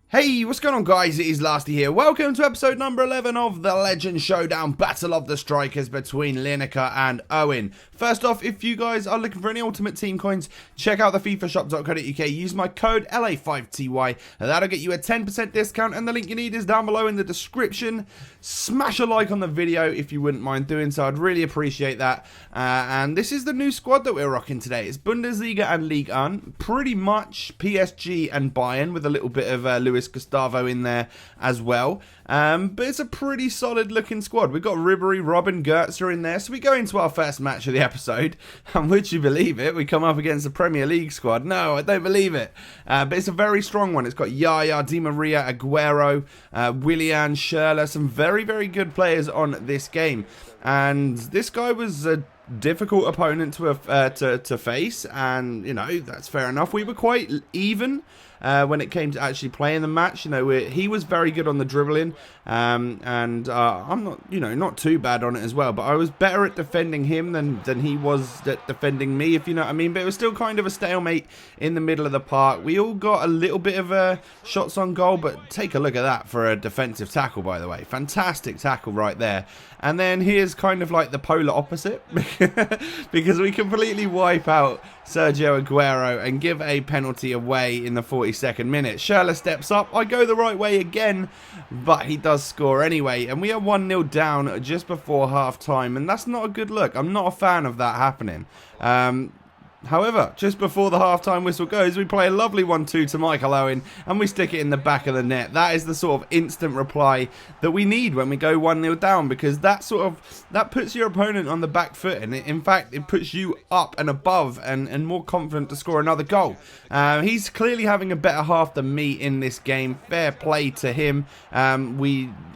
Hey, what's going on guys? It is Lasty here. Welcome to episode number 11 of the Legend Showdown Battle of the Strikers between Lineker and Owen. First off, if you guys are looking for any Ultimate Team coins, check out the fifashop.co.uk. Use my code LA5TY and that'll get you a 10% discount, and the link you need is down below in the description. Smash a like on the video if you wouldn't mind doing so. I'd really appreciate that. And this is the new squad that we're rocking today. It's Bundesliga and Ligue 1. Pretty much PSG and Bayern with a little bit of Luis Gustavo in there as well. But it's a pretty solid looking squad. We've got Ribery, Robben, Goetze in there. So we go into our first match of the episode. And would you believe it? We come up against the Premier League squad. No, I don't believe it. But it's a very strong one. It's got Yaya, Di Maria, Aguero, Willian, Schürrle. Some very, very good players on this game. And this guy was a difficult opponent to face, and you know, that's fair enough. We were quite even when it came to actually playing the match. You know, he was very good on the dribbling, and I'm not, you know, not too bad on it as well, but I was better at defending him than he was at defending me, if you know what I mean. But it was still kind of a stalemate in the middle of the park. We all got a little bit of shots on goal, but take a look at that for a defensive tackle, by the way. Fantastic tackle right there. And then here's kind of like the polar opposite, because we completely wipe out Sergio Aguero and give a penalty away in the 42nd minute. Schürrle steps up. I go the right way again, but he does score anyway. And we are 1-0 down just before half-time, and that's not a good look. I'm not a fan of that happening. However, just before the half-time whistle goes, we play a lovely 1-2 to Michael Owen, and we stick it in the back of the net. That is the sort of instant reply that we need when we go 1-0 down, because that puts your opponent on the back foot, and in fact, it puts you up and above and more confident to score another goal. He's clearly having a better half than me in this game. Fair play to him.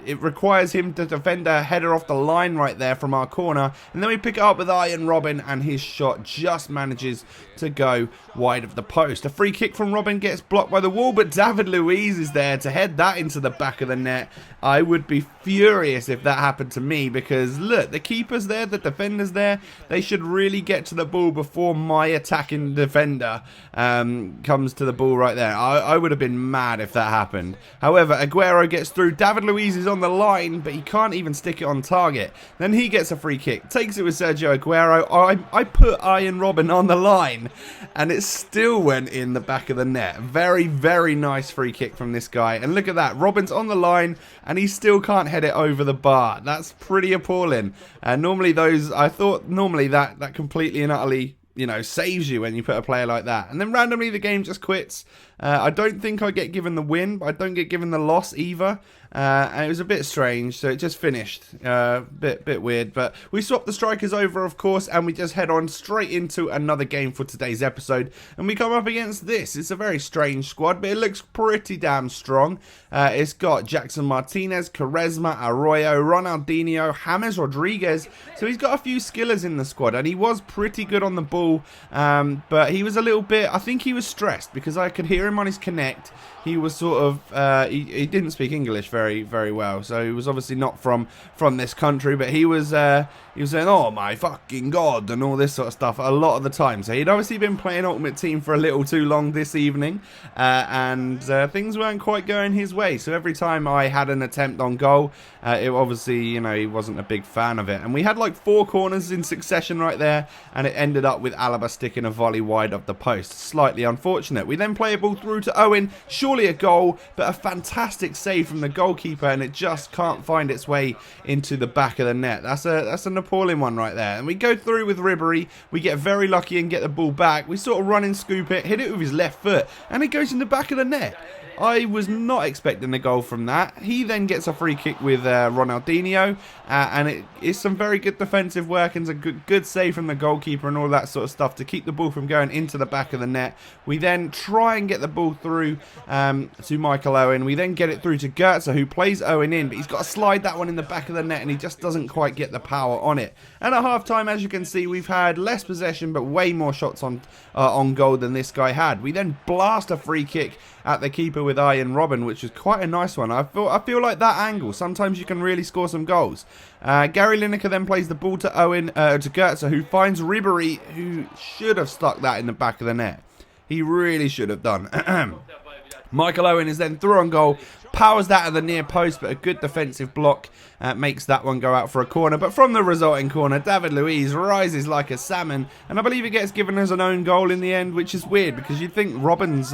It requires him to defend a header off the line right there from our corner, and then we pick it up with Arjen Robben, and his shot just manages to go wide of the post. A free kick from Robben gets blocked by the wall, but David Luiz is there to head that into the back of the net. I would be furious if that happened to me, because look, the keeper's there, the defender's there. They should really get to the ball before my attacking defender comes to the ball right there. I would have been mad if that happened. However, Aguero gets through. David Luiz is on the line, but he can't even stick it on target. Then he gets a free kick, takes it with Sergio Aguero. I put Arjen Robben on the line, and it still went in the back of the net. Very, very nice free kick from this guy. And look at that, Robben's on the line, and he still can't head it over the bar. That's pretty appalling. Normally I thought that completely and utterly, you know, saves you when you put a player like that. And then randomly the game just quits. I don't think I get given the win, but I don't get given the loss either. And it was a bit strange, so it just finished. Bit weird, but we swapped the strikers over, of course, and we just head on straight into another game for today's episode. And we come up against this. It's a very strange squad, but it looks pretty damn strong. It's got Jackson Martinez, Quaresma, Arroyo, Ronaldinho, James Rodriguez. So he's got a few skillers in the squad, and he was pretty good on the ball. But he was a little bit, I think he was stressed, because I could hear him on his connect. He was sort of, he didn't speak English very, very well, so he was obviously not from this country, but he was saying, oh my fucking god, and all this sort of stuff a lot of the time. So he'd obviously been playing Ultimate Team for a little too long this evening, and things weren't quite going his way. So every time I had an attempt on goal, it obviously, you know, he wasn't a big fan of it. And we had like 4 corners in succession right there, and it ended up with Alaba sticking a volley wide of the post. Slightly unfortunate. We then play a ball through to Owen, surely a goal, but a fantastic save from the goalkeeper, and it just can't find its way into the back of the net. That's an appalling one right there. And we go through with Ribery. We get very lucky and get the ball back. We sort of run and scoop it, hit it with his left foot, and it goes in the back of the net. I was not expecting a goal from that. He then gets a free kick with Ronaldinho, and it is some very good defensive work and a good save from the goalkeeper and all that sort of stuff to keep the ball from going into the back of the net. We then try and get the ball through to Michael Owen. We then get it through to Goetze, who plays Owen in, but he's got to slide that one in the back of the net, and he just doesn't quite get the power on it. And at half-time, as you can see, we've had less possession, but way more shots on goal than this guy had. We then blast a free kick at the keeper with Arjen Robben, which was quite a nice one. I feel like that angle, sometimes you can really score some goals. Gary Lineker then plays the ball to Goetze, who finds Ribery, who should have stuck that in the back of the net. He really should have done. Michael Owen is then through on goal, powers that at the near post, but a good defensive block makes that one go out for a corner. But from the resulting corner, David Luiz rises like a salmon, and I believe it gets given as an own goal in the end, which is weird because you'd think Robin's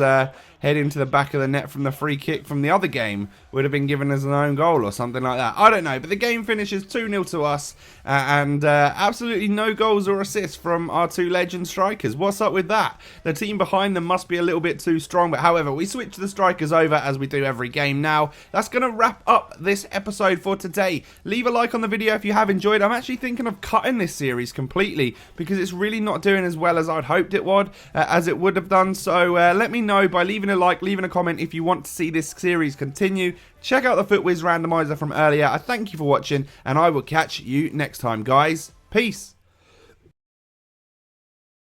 head into the back of the net from the free kick from the other game would have been given as an own goal or something like that. I don't know, but the game finishes 2-0 to us, and absolutely no goals or assists from our two legend strikers. What's up with that? The team behind them must be a little bit too strong, but however, we switch the strikers over as we do every game now. That's going to wrap up this episode for today. Leave a like on the video if you have enjoyed. I'm actually thinking of cutting this series completely because it's really not doing as well as I'd hoped it would, have done. So let me know by leaving a like, leaving a comment if you want to see this series continue. Check out the FootWiz randomizer from earlier. I thank you for watching, and I will catch you next time, guys. Peace.